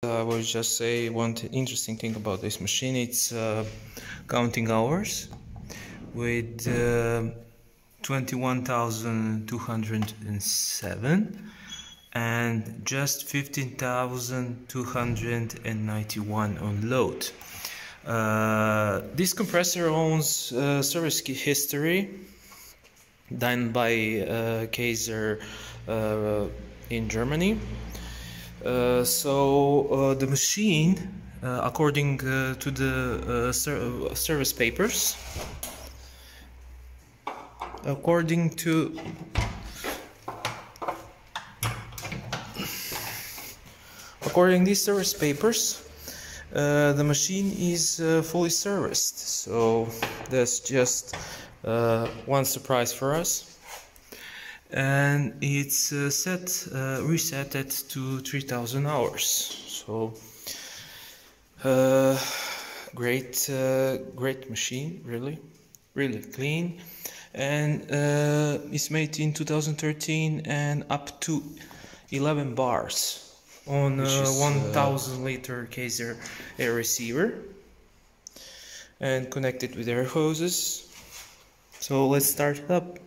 I will just say one interesting thing about this machine. It's counting hours with 21,207 and just 15,291 on load. This compressor owns service history done by KAESER in Germany. The machine, according to the service papers, according to these service papers, the machine is fully serviced. So that's just one surprise for us. And it's reset it to 3,000 hours. So great machine, really clean, and it's made in 2013 and up to 11 bars on a 1,000 liter KAESER air receiver and connected with air hoses. So let's start it up.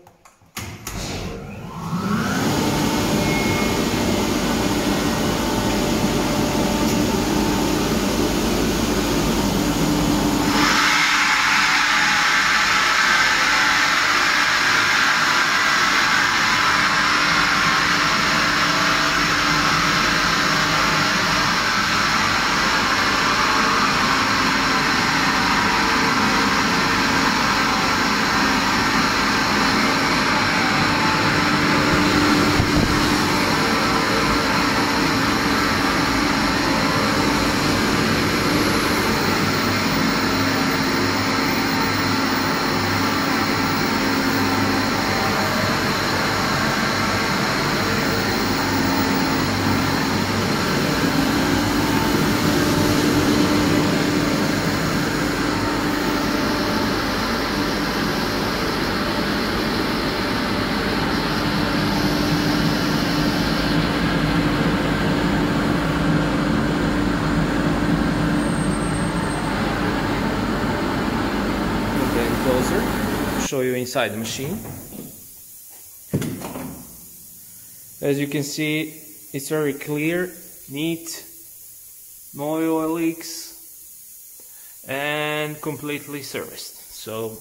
Closer, show you inside the machine. As you can see, it's very clear, neat, no oil leaks, and completely serviced. So